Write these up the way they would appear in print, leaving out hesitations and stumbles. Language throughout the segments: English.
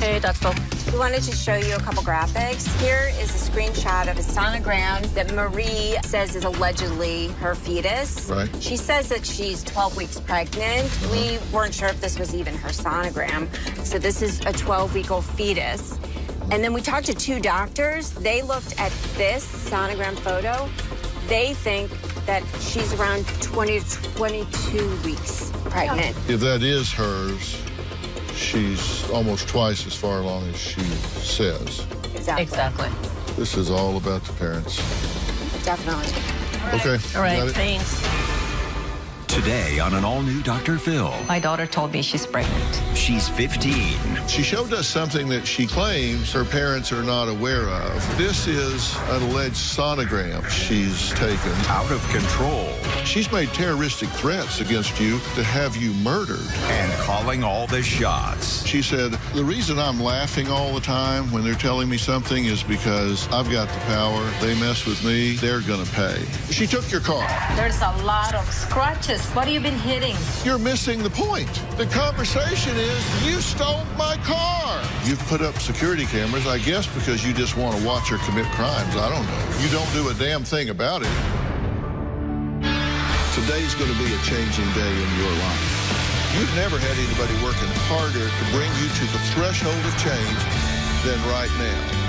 Hey, Dr. Phil. We wanted to show you a couple graphics. Here is a screenshot of a sonogram that Marie says is allegedly her fetus. Right. She says that she's 12 weeks pregnant. We weren't sure if this was even her sonogram. So this is a 12-week-old fetus. And then we talked to two doctors. They looked at this sonogram photo. They think that she's around 20 to 22 weeks pregnant. If that is hers, she's almost twice as far along as she says. Exactly. This is all about the parents. Definitely. Okay. All right, got it. thanks. Today on an all-new Dr. Phil. My daughter told me she's pregnant. She's 15. She showed us something that she claims her parents are not aware of. This is an alleged sonogram she's taken. Out of control. She's made terroristic threats against you to have you murdered. And calling all the shots. She said, the reason I'm laughing all the time when they're telling me something is because I've got the power. They mess with me, they're gonna pay. She took your car. There's a lot of scratches. What have you been hitting? You're missing the point. The conversation is, you stole my car. You've put up security cameras, I guess, because you just want to watch her commit crimes. I don't know. You don't do a damn thing about it. Today's going to be a changing day in your life. You've never had anybody working harder to bring you to the threshold of change than right now.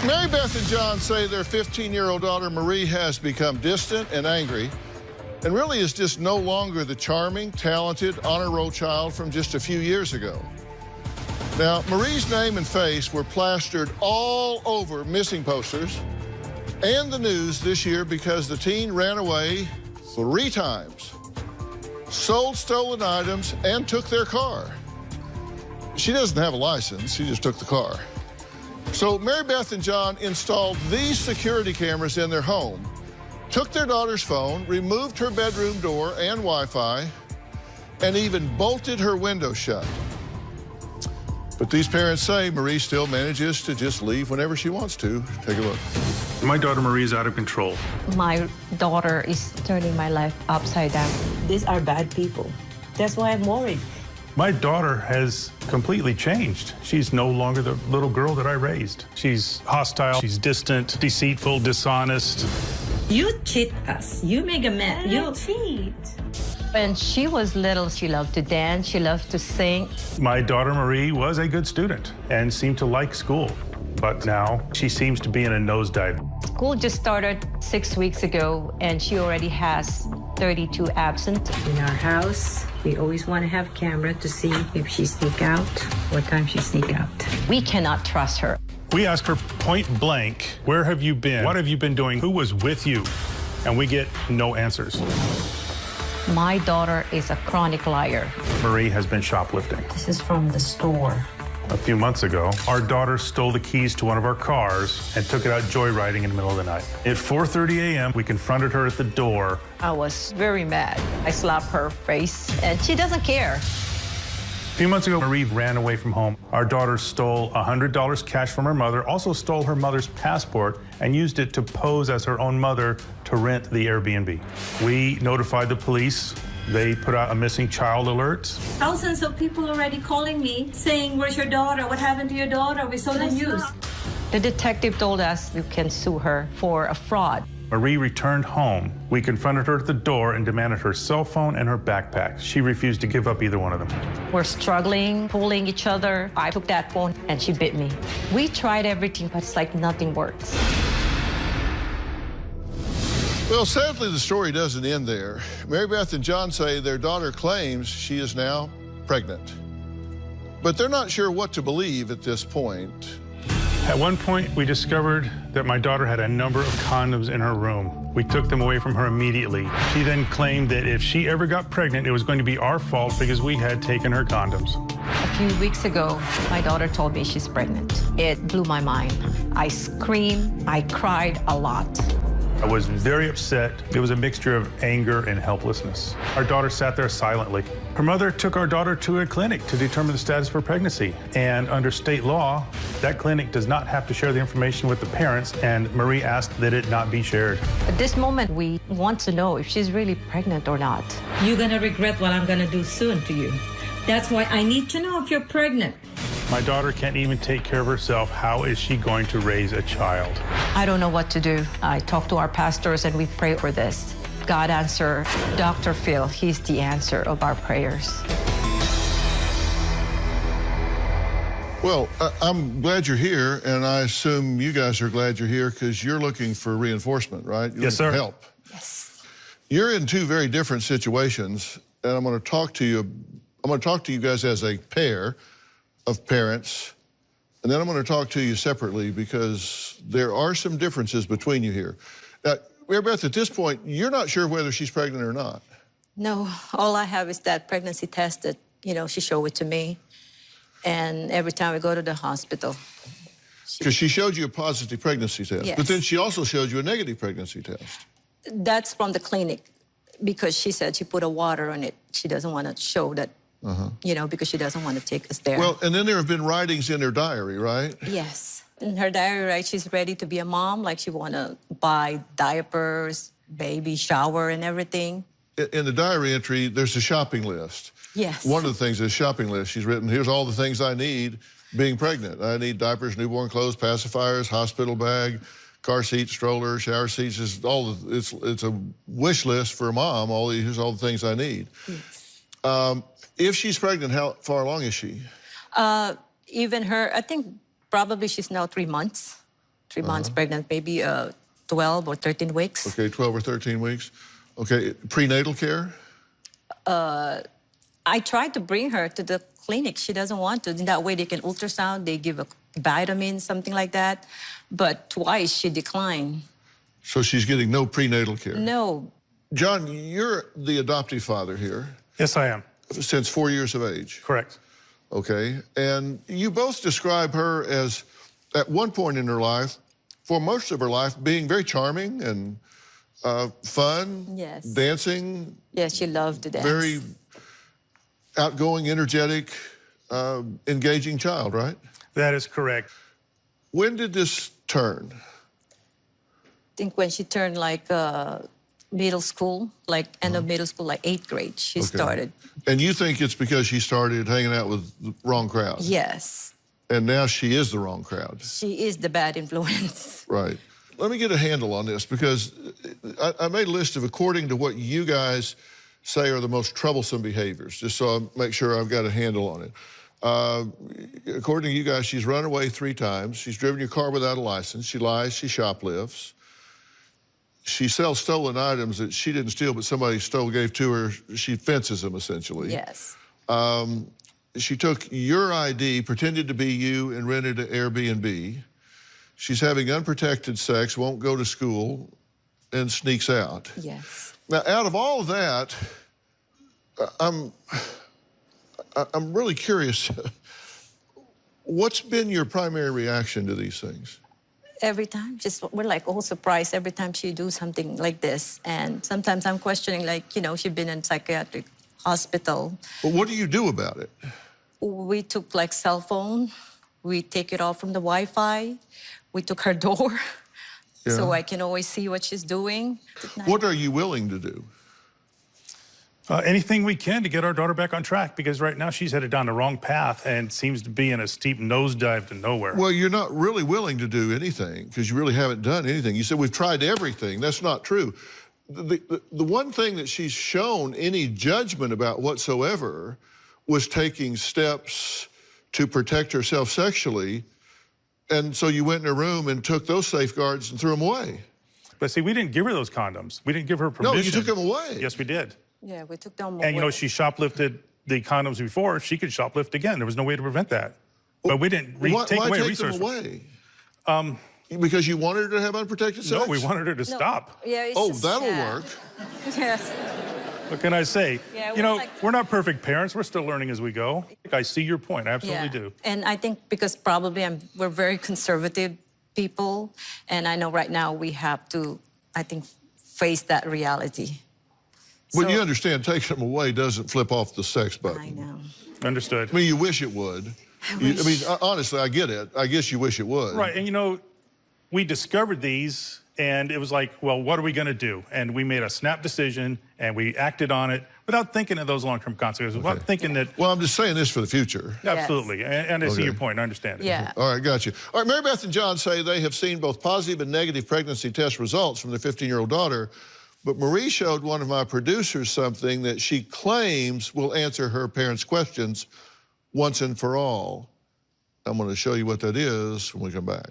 Mary Beth and John say their 15-year-old daughter Marie has become distant and angry and really is just no longer the charming, talented, honor roll child from just a few years ago. Now, Marie's name and face were plastered all over missing posters and the news this year because the teen ran away 3 times, sold stolen items, and took their car. She doesn't have a license, she just took the car. So Mary Beth and John installed these security cameras in their home, took their daughter's phone, removed her bedroom door and Wi-Fi, and even bolted her window shut. But these parents say Marie still manages to just leave whenever she wants to. Take a look. My daughter Marie is out of control. My daughter is turning my life upside down. These are bad people. That's why I'm worried. My daughter has completely changed. She's no longer the little girl that I raised. She's hostile, she's distant, deceitful, dishonest. You cheat us. You make a mess. You cheat. When she was little, she loved to dance, she loved to sing. My daughter Marie was a good student and seemed to like school. But now she seems to be in a nosedive. School just started 6 weeks ago, and she already has 32 absent. In our house, we always want to have a camera to see if she sneak out, what time she sneak out. We cannot trust her. We ask her point blank, where have you been? What have you been doing? Who was with you? And we get no answers. My daughter is a chronic liar. Marie has been shoplifting. This is from the store. A few months ago, our daughter stole the keys to one of our cars and took it out joyriding in the middle of the night. At 4:30 a.m., we confronted her at the door. I was very mad. I slapped her face, and she doesn't care. A few months ago, Marie ran away from home. Our daughter stole $100 cash from her mother, also stole her mother's passport, and used it to pose as her own mother to rent the Airbnb. We notified the police. They put out a missing child alert. Thousands of people already calling me saying, where's your daughter? What happened to your daughter? We saw the news. The detective told us you can sue her for a fraud. Marie returned home. We confronted her at the door and demanded her cell phone and her backpack. She refused to give up either one of them. We're struggling, pulling each other. I took that phone, and she bit me. We tried everything, but it's like nothing works. Well, sadly, the story doesn't end there. Mary Beth and John say their daughter claims she is now pregnant. But they're not sure what to believe at this point. At one point, we discovered that my daughter had a number of condoms in her room. We took them away from her immediately. She then claimed that if she ever got pregnant, it was going to be our fault because we had taken her condoms. A few weeks ago, my daughter told me she's pregnant. It blew my mind. I screamed, I cried a lot. I was very upset. It was a mixture of anger and helplessness. Our daughter sat there silently. Her mother took our daughter to a clinic to determine the status of her pregnancy. And under state law, that clinic does not have to share the information with the parents, and Marie asked that it not be shared. At this moment, we want to know if she's really pregnant or not. You're gonna regret what I'm gonna do soon to you. That's why I need to know if you're pregnant. My daughter can't even take care of herself. How is she going to raise a child? I don't know what to do. I talk to our pastors and we pray for this. God answer Dr. Phil. He's the answer of our prayers. Well, I'm glad you're here, and I assume you guys are glad you're here because you're looking for reinforcement, right? You're Yes, sir. looking for help. Yes. You're in two very different situations, and I'm going to talk to you. I'm going to talk to you guys as a pair of parents, and then I'm going to talk to you separately because there are some differences between you here. Now, Mary Beth, at this point, you're not sure whether she's pregnant or not. No, all I have is that pregnancy test that, she showed it to me. And every time we go to the hospital. Because she showed you a positive pregnancy test, Yes. but then she also showed you a negative pregnancy test. That's from the clinic because she said she put a water on it. She doesn't want to show that, because she doesn't want to take us there. Well, and then there have been writings in her diary, right? Yes. In her diary, right, she's ready to be a mom. Like she want to buy diapers, baby shower and everything. In the diary entry, there's a shopping list. Yes. One of the things is shopping list. She's written, here's all the things I need being pregnant. I need diapers, newborn clothes, pacifiers, hospital bag, car seat, stroller, shower seats. It's a wish list for a mom. Here's all the things I need. Yes. If she's pregnant, how far along is she? Even her, I think probably she's now 3 months. 3 months pregnant, maybe 12 or 13 weeks. Okay, 12 or 13 weeks. Okay, prenatal care? I tried to bring her to the clinic. She doesn't want to. In that way, they can ultrasound, they give a vitamin, something like that. But twice she declined. So she's getting no prenatal care? No. John, you're the adoptive father here. Yes, I am. Since 4 years of age? Correct. Okay, and you both describe her as, at one point in her life, for most of her life, being very charming and fun, Yes. dancing. Yes, she loved to dance. Very outgoing, energetic, engaging child, right? That is correct. When did this turn? I think when she turned like middle school, like end of middle school, like 8th grade, she started. And you think it's because she started hanging out with the wrong crowd? Yes. And now she is the wrong crowd. She is the bad influence. Right. Let me get a handle on this because I made a list of, according to what you guys say are the most troublesome behaviors, just so I make sure I've got a handle on it. According to you guys, she's run away 3 times. She's driven your car without a license. She lies. She shoplifts. She sells stolen items that she didn't steal, but somebody gave to her. She fences them, essentially. Yes. She took your ID, pretended to be you, and rented an Airbnb. She's having unprotected sex, won't go to school, and sneaks out. Yes. Now, out of all of that, I'm really curious. What's been your primary reaction to these things? Every time, we're like all surprised every time she do something like this. And sometimes I'm questioning, like, she's been in psychiatric hospital. Well, what do you do about it? We took like cell phone. We take it off from the Wi-Fi. We took her door. So I can always see what she's doing. What are you willing to do? Anything we can to get our daughter back on track, because right now she's headed down the wrong path and seems to be in a steep nosedive to nowhere. Well, you're not really willing to do anything because you really haven't done anything. You said we've tried everything. That's not true. The one thing that she's shown any judgment about whatsoever was taking steps to protect herself sexually. And so you went in her room and took those safeguards and threw them away. But see, we didn't give her those condoms. We didn't give her permission. No, you took them away. Yes, we did. Yeah, we took them away. And, she shoplifted the condoms before. She could shoplift again. There was no way to prevent that. But we didn't take away research. Why take them away? Because you wanted her to have unprotected sex? No, we wanted her to stop. Yeah, that'll work. Yes. What can I say? Yeah, we're not perfect parents. We're still learning as we go. I see your point. I absolutely do. And I think because probably we're very conservative people, and I know right now we have to I think, face that reality. Well, So- you understand taking them away doesn't flip off the sex button. I know. Understood. I mean, you wish it would. I mean, honestly, I get it. I guess you wish it would. Right, and you know, we discovered these, and it was like, well, what are we going to do? And we made a snap decision, and we acted on it without thinking of those long-term consequences, without thinking that... Well, I'm just saying this for the future. Absolutely, and I see your point, I understand it. Yeah. All right, got you. All right, Mary Beth and John say they have seen both positive and negative pregnancy test results from their 15-year-old daughter, but Marie showed one of my producers something that she claims will answer her parents' questions once and for all. I'm going to show you what that is when we come back.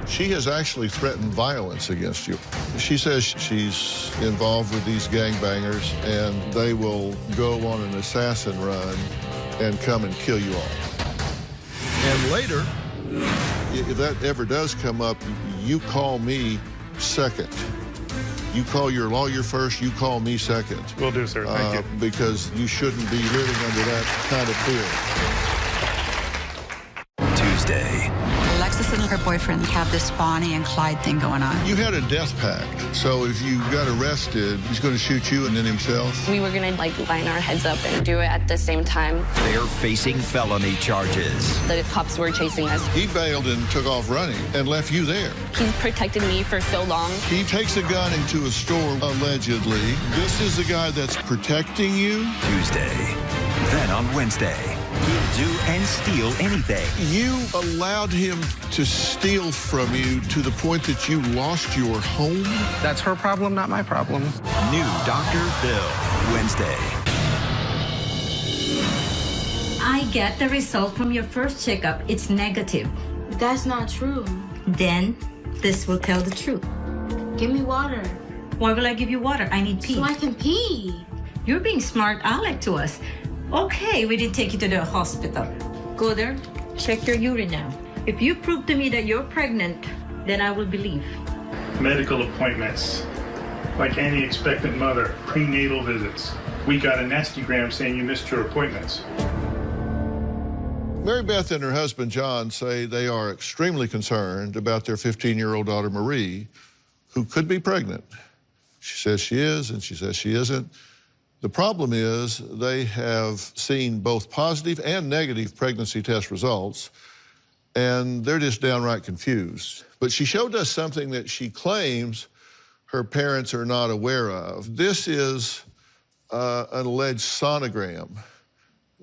She has actually threatened violence against you. She says she's involved with these gangbangers and they will go on an assassin run and come and kill you all. And later, if that ever does come up, you call me second. You call your lawyer first, you call me second. Will do, sir. Thank you. Because you shouldn't be living under that kind of fear. Tuesday. Alexis and her boyfriend have this Bonnie and Clyde thing going on. You had a death pact, so if you got arrested, he's going to shoot you and then himself? We were going to, like, line our heads up and do it at the same time. They're facing felony charges. The cops were chasing us. He bailed and took off running and left you there. He's protected me for so long. He takes a gun into a store, allegedly. This is the guy that's protecting you? Tuesday. Then on Wednesday, he'll do and steal anything. You allowed him to steal from you to the point that you lost your home? That's her problem, not my problem. New Dr. Phil, Wednesday. I get the result from your first checkup. It's negative. That's not true. Then this will tell the truth. Give me water. Why will I give you water? I need pee. So I can pee. You're being smart aleck to us. Okay, we didn't take you to the hospital. Go there, check your urine now. If you prove to me that you're pregnant, then I will believe. Medical appointments, like any expectant mother, prenatal visits. We got a nastygram saying you missed your appointments. Mary Beth and her husband, John, say they are extremely concerned about their 15-year-old daughter, Marie, who could be pregnant. She says she is, and she says she isn't. The problem is they have seen both positive and negative pregnancy test results, and they're just downright confused. But she showed us something that she claims her parents are not aware of. This is an alleged sonogram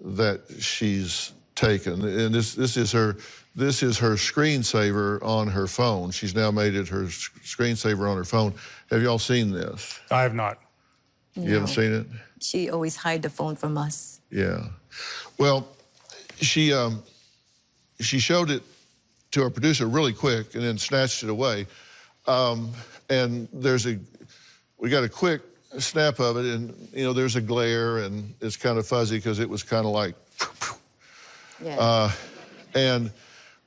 that she's taken, and this is her screensaver on her phone. She's now made it her screensaver on her phone. Have y'all seen this? I have not. You haven't seen it? She always hide the phone from us. Yeah. Well, she showed it to our producer really quick and then snatched it away. And we got a quick snap of it, and you know, there's a glare, and it's kind of fuzzy because it was kind of like. Yeah.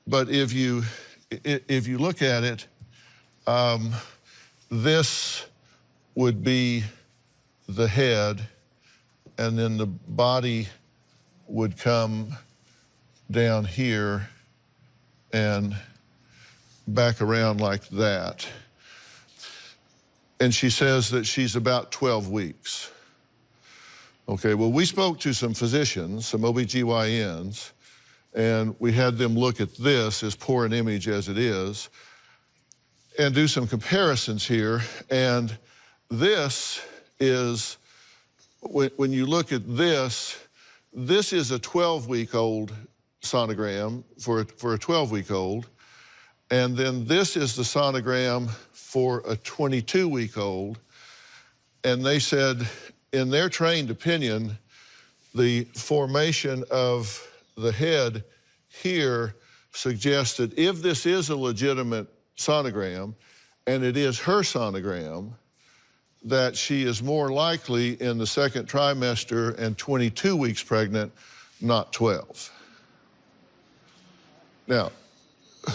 But if you look at it, this would be the head, and then the body would come down here and back around like that. And she says that she's about 12 weeks. Okay, well, we spoke to some physicians, some OBGYNs, and we had them look at this, as poor an image as it is, and do some comparisons here. And this is, when you look at this is a 12-week-old sonogram for a 12-week-old, and then this is the sonogram for a 22-week-old. And they said, in their trained opinion, the formation of the head here suggests that if this is a legitimate sonogram, and it is her sonogram, that she is more likely in the second trimester and 22 weeks pregnant, not 12. Now,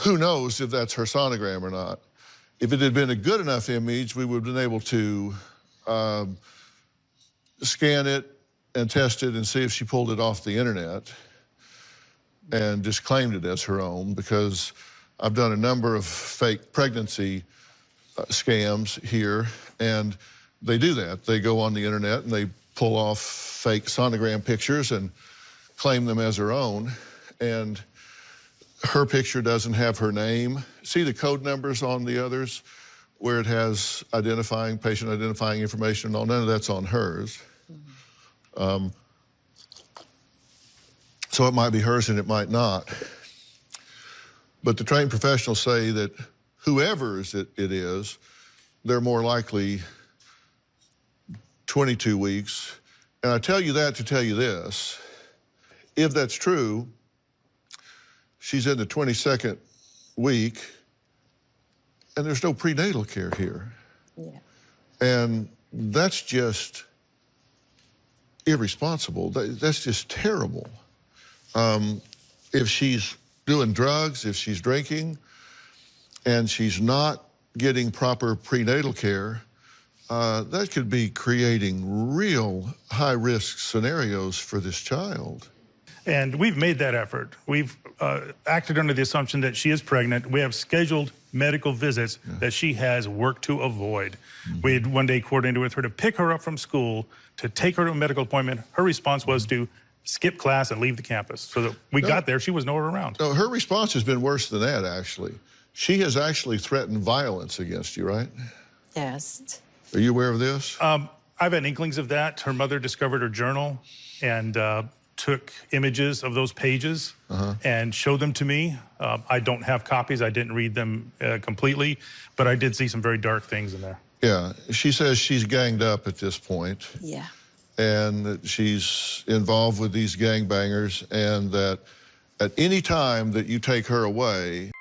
who knows if that's her sonogram or not? If it had been a good enough image, we would have been able to scan it and test it and see if she pulled it off the internet. and just claimed it as her own, because I've done a number of fake pregnancy scams here, and they do that. They go on the internet and they pull off fake sonogram pictures and claim them as her own, and her picture doesn't have her name. See the code numbers on the others where it has identifying, patient identifying information and all? None of that's on hers. So it might be hers and it might not. But the trained professionals say that whoever's it is, they're more likely 22 weeks. And I tell you that to tell you this. If that's true, she's in the 22nd week, and there's no prenatal care here. Yeah. And that's just irresponsible. That's just terrible. If she's doing drugs, if she's drinking, and she's not getting proper prenatal care, that could be creating real high-risk scenarios for this child. And we've made that effort. We've acted under the assumption that she is pregnant. We have scheduled medical visits that she has worked to avoid. We had one day coordinated with her to pick her up from school, to take her to a medical appointment. Her response was to skip class and leave the campus. So that we got there, she was nowhere around. No, her response has been worse than that, actually. She has actually threatened violence against you, right? Yes. Are you aware of this? I've had inklings of that. Her mother discovered her journal and took images of those pages and showed them to me. I don't have copies. I didn't read them completely, but I did see some very dark things in there. Yeah, she says she's ganged up at this point. Yeah. And that she's involved with these gangbangers, and that at any time that you take her away,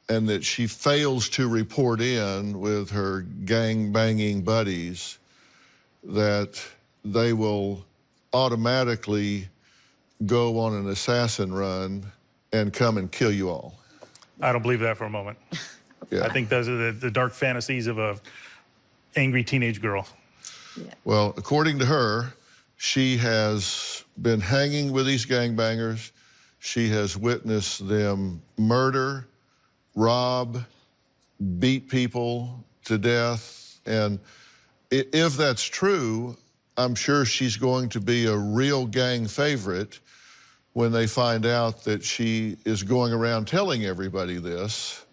and that she fails to report in with her gang-banging buddies, that they will automatically go on an assassin run and come and kill you all. I don't believe that for a moment. Yeah. I think those are the dark fantasies of a angry teenage girl. Yeah. Well, according to her, she has been hanging with these gangbangers. She has witnessed them murder, rob, beat people to death. And if that's true, I'm sure she's going to be a real gang favorite when they find out that she is going around telling everybody this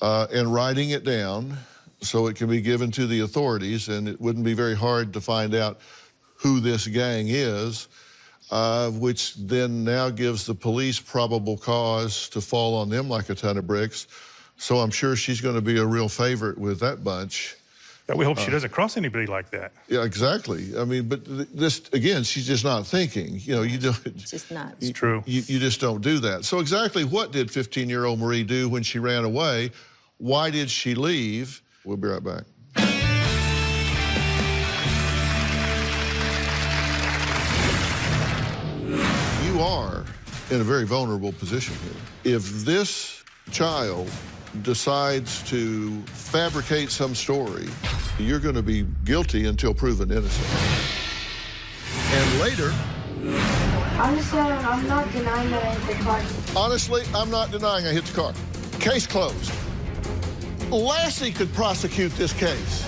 and writing it down so it can be given to the authorities, and it wouldn't be very hard to find out who this gang is, which then now gives the police probable cause to fall on them like a ton of bricks. So I'm sure she's going to be a real favorite with that bunch. We hope she doesn't cross anybody like that. Yeah, exactly. I mean, but this, again, she's just not thinking. You know, you don't. It's just not. It's true. You just don't do that. So exactly what did 15-year-old Marie do when she ran away? Why did she leave? We'll be right back. You are in a very vulnerable position here. If this child decides to fabricate some story, you're going to be guilty until proven innocent. And later... Honestly, I'm not denying that I hit the car. Honestly, I'm not denying I hit the car. Case closed. Lassie could prosecute this case.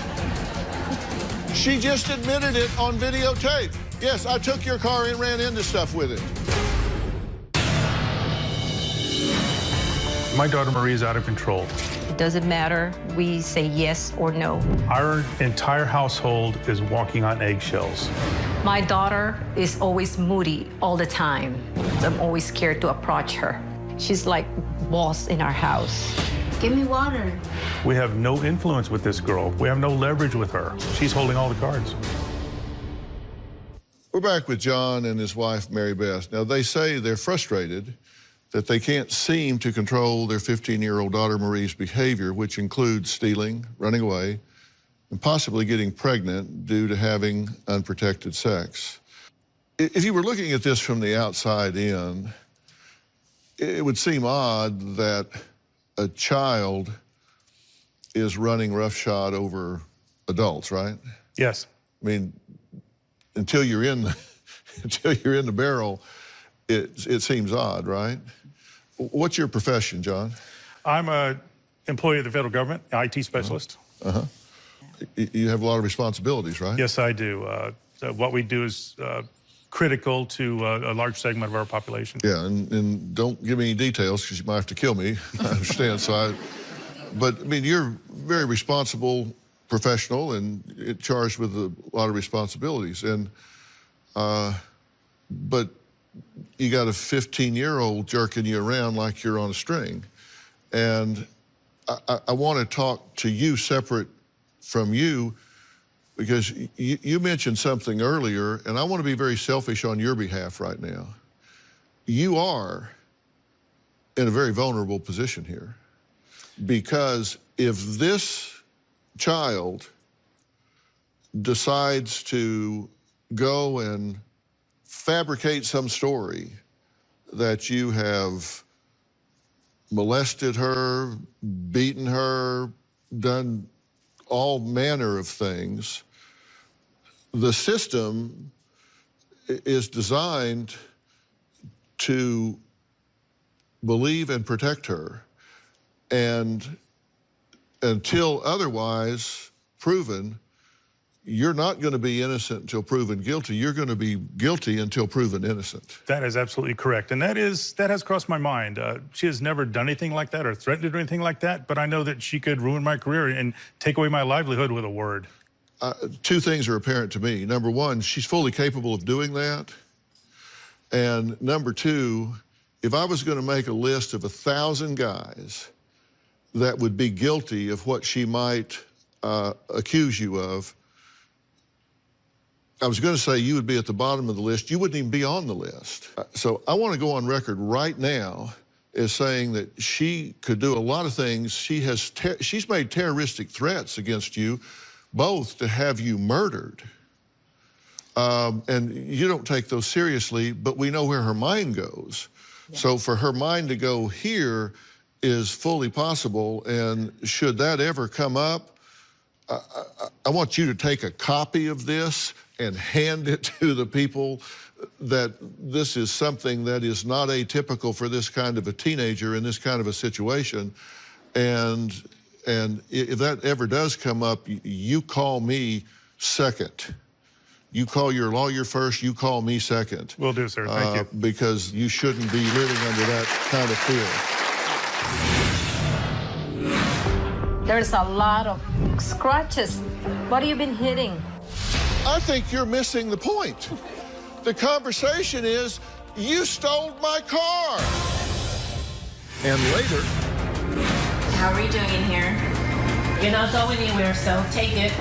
She just admitted it on videotape. Yes, I took your car and ran into stuff with it. My daughter Marie is out of control. It doesn't matter. We say yes or no. Our entire household is walking on eggshells. My daughter is always moody all the time. I'm always scared to approach her. She's like boss in our house. Give me water. We have no influence with this girl. We have no leverage with her. She's holding all the cards. We're back with John and his wife, Mary Beth. Now, they say they're frustrated that they can't seem to control their 15-year-old daughter Marie's behavior, which includes stealing, running away, and possibly getting pregnant due to having unprotected sex. If you were looking at this from the outside in, it would seem odd that a child is running roughshod over adults, right? Yes. I mean, until you're in the barrel, it seems odd, right? What's your profession, John? I'm an employee of the federal government, IT specialist. Uh-huh. You have a lot of responsibilities, right? Yes, I do. So what we do is critical to a large segment of our population. Yeah, and don't give me any details because you might have to kill me. I understand. But I mean, you're a very responsible professional and charged with a lot of responsibilities. And but you got a 15-year-old jerking you around like you're on a string. And I want to talk to you separate from you because you mentioned something earlier, and I want to be very selfish on your behalf right now. You are in a very vulnerable position here because if this child decides to go and fabricate some story that you have molested her, beaten her, done all manner of things, the system is designed to believe and protect her. And until otherwise proven, you're not going to be innocent until proven guilty. You're going to be guilty until proven innocent. That is absolutely correct. And that has crossed my mind. She has never done anything like that or threatened to do anything like that, but I know that she could ruin my career and take away my livelihood with a word. Two things are apparent to me. Number one, she's fully capable of doing that. And number two, if I was going to make a list of 1,000 guys that would be guilty of what she might accuse you of, I was going to say you would be at the bottom of the list. You wouldn't even be on the list. So I want to go on record right now is saying that she could do a lot of things. She's made terroristic threats against you, both to have you murdered. And you don't take those seriously, but we know where her mind goes. Yeah. So for her mind to go here is fully possible, and should that ever come up, I want you to take a copy of this and hand it to the people that this is something that is not atypical for this kind of a teenager in this kind of a situation. And if that ever does come up, you call me second. You call your lawyer first, you call me second. Will do, sir. Thank you. Because you shouldn't be living under that kind of fear. There's a lot of scratches. What have you been hitting? I think you're missing the point. The conversation is, you stole my car. And later... How are you doing in here? You're not going anywhere, so take it.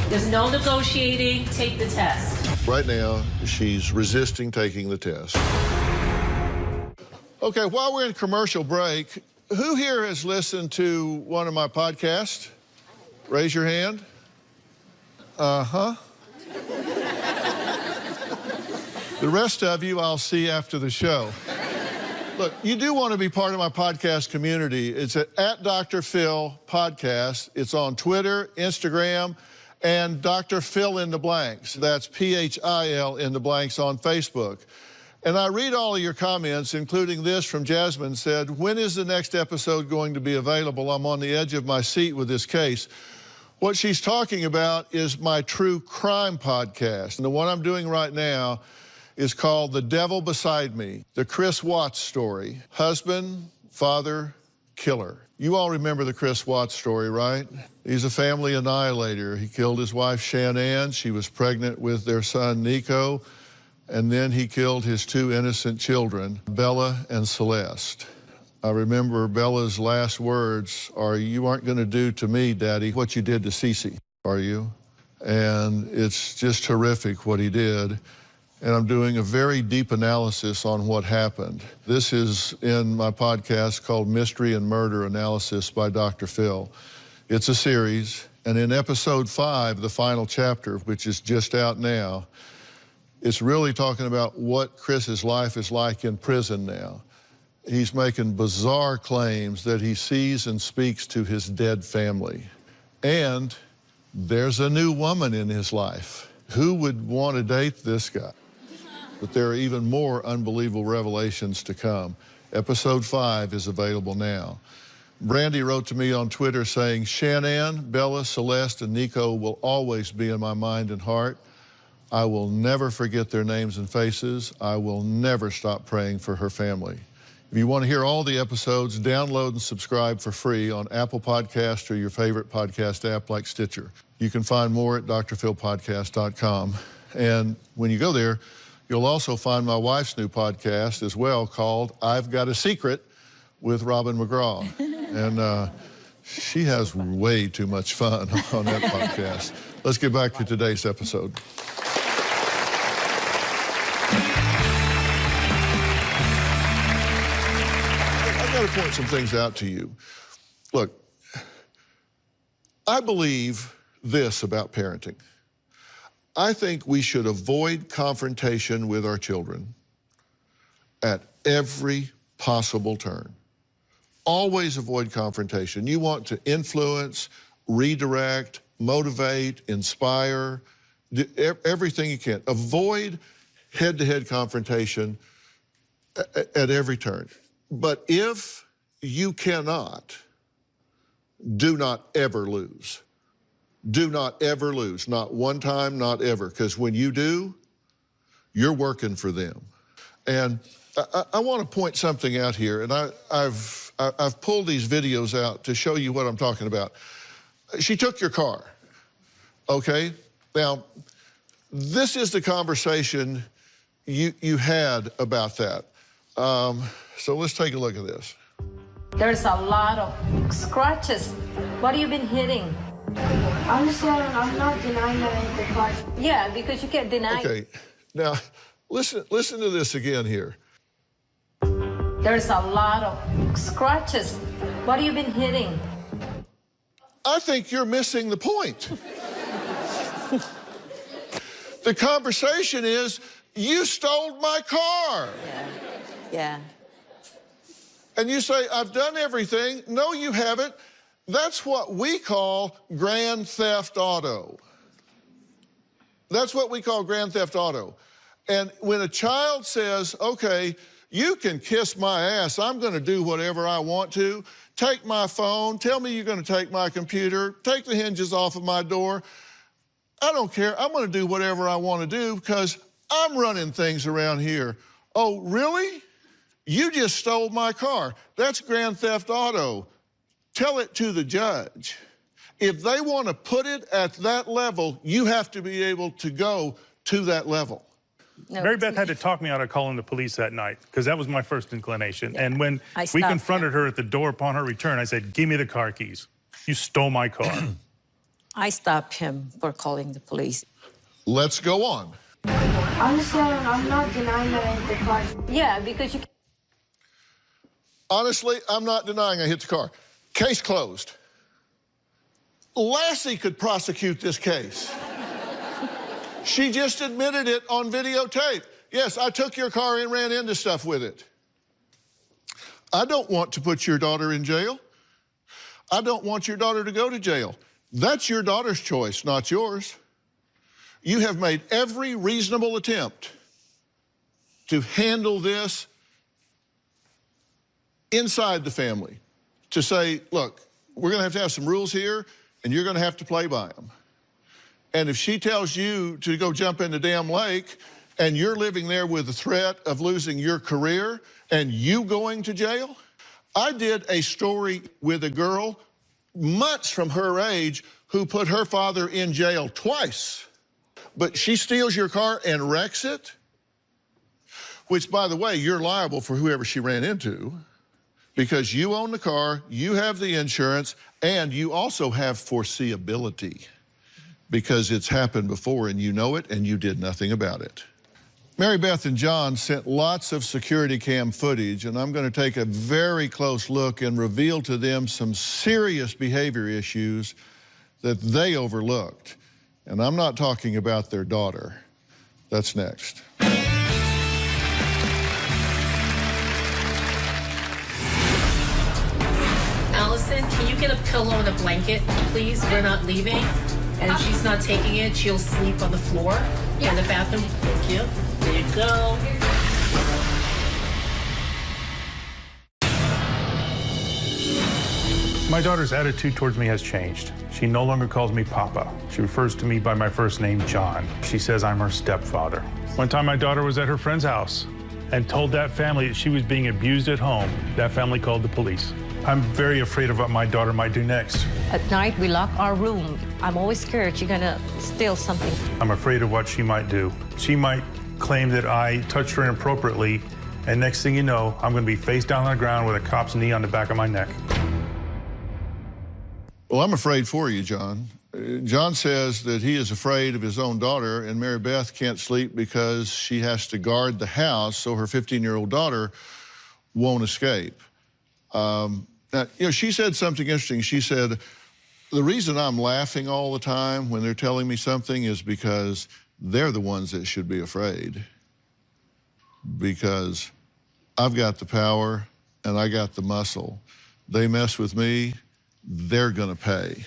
There's no negotiating. Take the test. Right now, she's resisting taking the test. Okay, while we're in commercial break, who here has listened to one of my podcasts? Raise your hand. Uh-huh. The rest of you I'll see after the show. Look, you do want to be part of my podcast community. It's at Dr. Phil Podcast. It's on Twitter, Instagram, and Dr. Phil in the Blanks. That's P-H-I-L in the Blanks on Facebook. And I read all of your comments, including this from Jasmine, said, when is the next episode going to be available? I'm on the edge of my seat with this case. What she's talking about is my true crime podcast. And the one I'm doing right now is called The Devil Beside Me, the Chris Watts story. Husband, father, killer. You all remember the Chris Watts story, right? He's a family annihilator. He killed his wife, Shanann. She was pregnant with their son, Nico. And then he killed his two innocent children, Bella and Celeste. I remember Bella's last words are, you aren't going to do to me, Daddy, what you did to Cece, are you? And it's just horrific what he did. And I'm doing a very deep analysis on what happened. This is in my podcast called Mystery and Murder Analysis by Dr. Phil. It's a series, and in episode 5, the final chapter, which is just out now, it's really talking about what Chris's life is like in prison now. He's making bizarre claims that he sees and speaks to his dead family. And there's a new woman in his life. Who would want to date this guy? But there are even more unbelievable revelations to come. Episode 5 is available now. Brandy wrote to me on Twitter saying, Shanann, Bella, Celeste, and Nico will always be in my mind and heart. I will never forget their names and faces. I will never stop praying for her family. If you want to hear all the episodes, download and subscribe for free on Apple Podcasts or your favorite podcast app like Stitcher. You can find more at drphilpodcast.com. And when you go there, you'll also find my wife's new podcast as well called I've Got a Secret with Robin McGraw. And she has way too much fun on that podcast. Let's get back to today's episode. I've got to point some things out to you. Look, I believe this about parenting. I think we should avoid confrontation with our children at every possible turn. Always avoid confrontation. You want to influence, redirect, motivate, inspire, do everything you can. Avoid head-to-head confrontation at every turn. But if you cannot, do not ever lose. Do not ever lose, not one time, not ever, because when you do, you're working for them. And I want to point something out here, and I've pulled these videos out to show you what I'm talking about. She took your car, okay? Now, this is the conversation you had about that. So let's take a look at this. There's a lot of scratches. What have you been hitting? I'm not denying that I hit the car. Yeah, because you can't deny. Okay, now listen to this again here. There's a lot of scratches. What have you been hitting? I think you're missing the point. The conversation is, you stole my car. Yeah. And you say, I've done everything. No, you haven't. That's what we call grand theft auto. That's what we call grand theft auto. And when a child says, okay, you can kiss my ass, I'm going to do whatever I want to, take my phone, tell me you're going to take my computer, take the hinges off of my door, I don't care, I'm going to do whatever I want to do because I'm running things around here. Oh, really? You just stole my car. That's grand theft auto. Tell it to the judge. If they want to put it at that level, you have to be able to go to that level. No, Mary Beth had to talk me out of calling the police that night because that was my first inclination. Yeah. And when we confronted her at the door upon her return, I said, give me the car keys. You stole my car. I stopped him for calling the police. Let's go on. I'm not denying that I hit the car. Yeah, because you... Honestly, I'm not denying I hit the car. Case closed. Lassie could prosecute this case. She just admitted it on videotape. Yes, I took your car and ran into stuff with it. I don't want to put your daughter in jail. I don't want your daughter to go to jail. That's your daughter's choice, not yours. You have made every reasonable attempt to handle this inside the family, to say, look, we're going to have some rules here, and you're going to have to play by them. And if she tells you to go jump in the damn lake and you're living there with the threat of losing your career and you going to jail, I did a story with a girl months from her age who put her father in jail twice. But she steals your car and wrecks it, which, by the way, you're liable for whoever she ran into because you own the car, you have the insurance, and you also have foreseeability because it's happened before and you know it and you did nothing about it. Mary Beth and John sent lots of security cam footage, and I'm going to take a very close look and reveal to them some serious behavior issues that they overlooked. And I'm not talking about their daughter. That's next. Allison, can you get a pillow and a blanket, please? We're not leaving. And if she's not taking it, she'll sleep on the floor in the bathroom. Thank you. There you go. My daughter's attitude towards me has changed. She no longer calls me Papa. She refers to me by my first name, John. She says I'm her stepfather. One time my daughter was at her friend's house and told that family that she was being abused at home. That family called the police. I'm very afraid of what my daughter might do next. At night, we lock our room. I'm always scared she's gonna steal something. I'm afraid of what she might do. She might claim that I touched her inappropriately, and next thing you know, I'm gonna be face down on the ground with a cop's knee on the back of my neck. Well, I'm afraid for you, John. John says that he is afraid of his own daughter, and Mary Beth can't sleep because she has to guard the house so her 15-year-old daughter won't escape. Now, you know, she said something interesting. She said, the reason I'm laughing all the time when they're telling me something is because they're the ones that should be afraid. Because I've got the power and I got the muscle. They mess with me, they're gonna pay.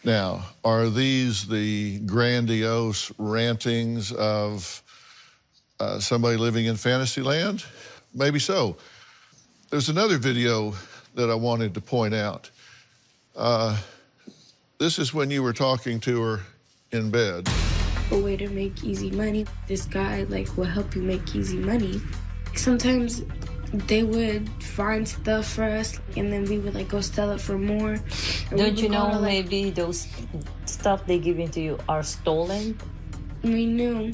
Now, are these the grandiose rantings of somebody living in fantasy land? Maybe so. There's another video that I wanted to point out. This is when you were talking to her in bed. A way to make easy money. This guy, will help you make easy money. Sometimes they would find stuff for us, and then we would, go sell it for more. Don't you know maybe those stuff they give to you are stolen? We knew.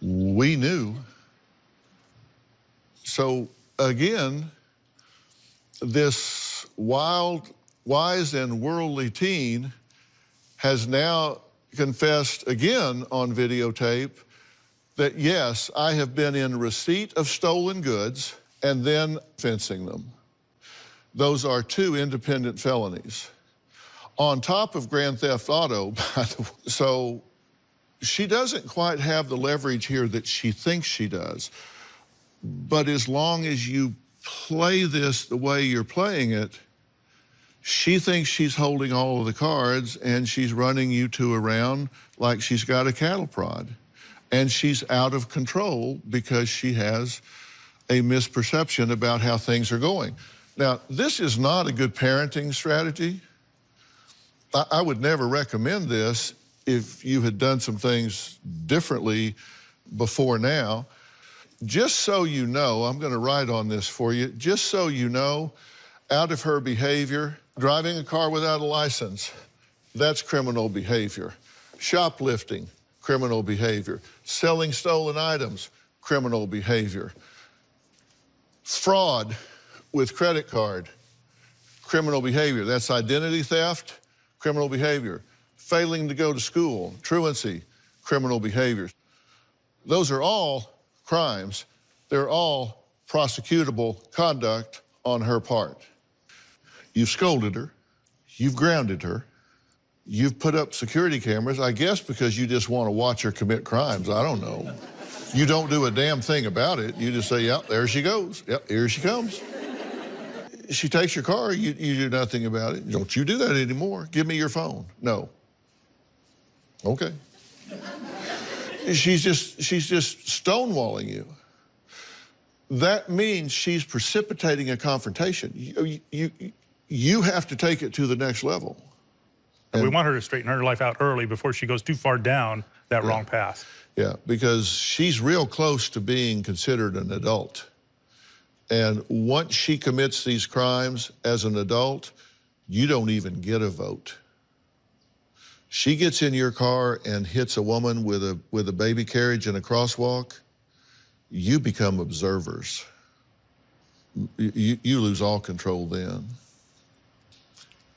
We knew. So, again, this wild, wise, and worldly teen has now confessed again on videotape that, yes, I have been in receipt of stolen goods and then fencing them. Those are 2 independent felonies. On top of grand theft auto, by the way. So she doesn't quite have the leverage here that she thinks she does. But as long as you play this the way you're playing it, she thinks she's holding all of the cards, and she's running you 2 around like she's got a cattle prod. And she's out of control because she has a misperception about how things are going. Now, this is not a good parenting strategy. I would never recommend this if you had done some things differently before now. Just so you know, I'm going to write on this for you, just so you know, out of her behavior, driving a car without a license, that's criminal behavior. Shoplifting, criminal behavior. Selling stolen items, criminal behavior. Fraud with credit card, criminal behavior. That's identity theft, criminal behavior. Failing to go to school, truancy, criminal behavior. Those are all crimes. They're all prosecutable conduct on her part. You've scolded her, you've grounded her, you've put up security cameras, I guess because you just want to watch her commit crimes, I don't know. You don't do a damn thing about it. You just say, yep, there she goes. Yep, here she comes. She takes your car, you do nothing about it. Don't you do that anymore. Give me your phone. No. Okay. She's just stonewalling you. That means she's precipitating a confrontation. You have to take it to the next level. And we want her to straighten her life out early before she goes too far down that wrong path. Yeah, because she's real close to being considered an adult. And once she commits these crimes as an adult, you don't even get a vote. She gets in your car and hits a woman with a baby carriage in a crosswalk, you become observers. You lose all control then.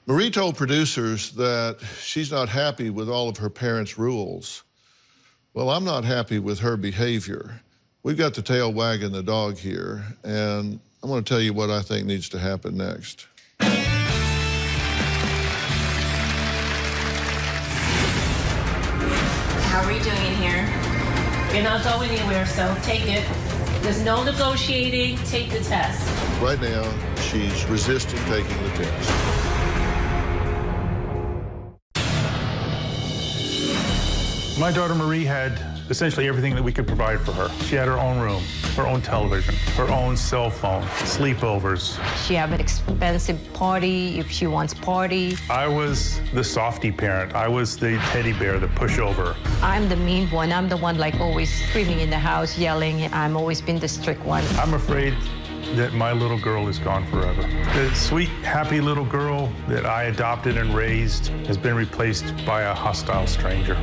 Marie told producers that she's not happy with all of her parents' rules. Well, I'm not happy with her behavior. We've got the tail wagging the dog here, and I'm going to tell you what I think needs to happen next. How are we doing in here? You're not going anywhere, so take it. There's no negotiating. Take the test. Right now, she's resisting taking the test. My daughter Marie had essentially everything that we could provide for her. She had her own room, her own television, her own cell phone, sleepovers. She have an expensive party if she wants party. I was the softy parent. I was the teddy bear, the pushover. I'm the mean one. I'm the one like always screaming in the house, yelling. I'm always been the strict one. I'm afraid that my little girl is gone forever. The sweet, happy little girl that I adopted and raised has been replaced by a hostile stranger.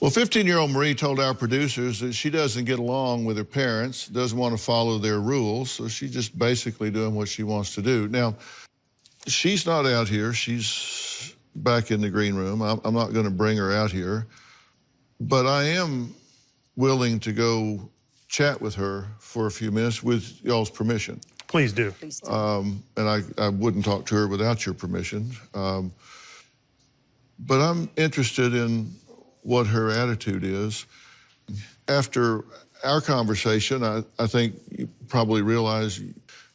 Well, 15-year-old Marie told our producers that she doesn't get along with her parents, doesn't want to follow their rules, so she's just basically doing what she wants to do. Now, she's not out here. She's back in the green room. I'm not going to bring her out here, but I am willing to go chat with her for a few minutes with y'all's permission. Please do. Please do. And I wouldn't talk to her without your permission. But I'm interested in what her attitude is. After our conversation, I think you probably realize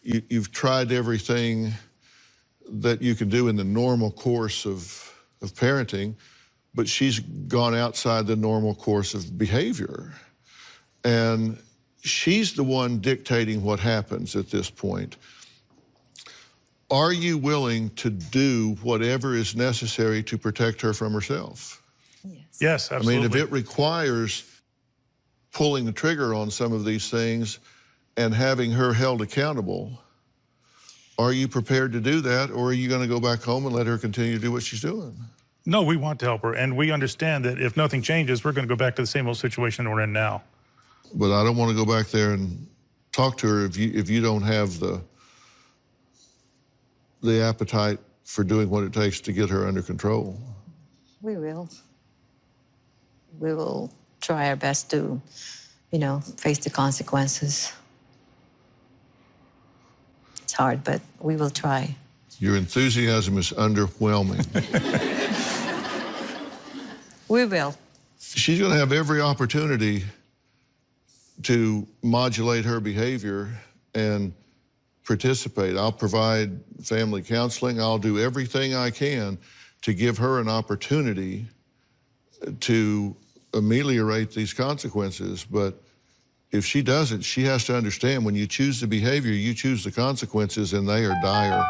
you've tried everything that you can do in the normal course of parenting, but she's gone outside the normal course of behavior. And she's the one dictating what happens at this point. Are you willing to do whatever is necessary to protect her from herself? Yes, absolutely. I mean, if it requires pulling the trigger on some of these things and having her held accountable, are you prepared to do that, or are you going to go back home and let her continue to do what she's doing? No, we want to help her, and we understand that if nothing changes, we're going to go back to the same old situation we're in now. But I don't want to go back there and talk to her if you don't have the appetite for doing what it takes to get her under control. We will. We will try our best to, you know, face the consequences. It's hard, but we will try. Your enthusiasm is underwhelming. We will. She's going to have every opportunity to modulate her behavior and participate. I'll provide family counseling. I'll do everything I can to give her an opportunity to ameliorate these consequences. But if she doesn't, she has to understand when you choose the behavior, you choose the consequences, and they are dire.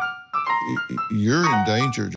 You're in danger.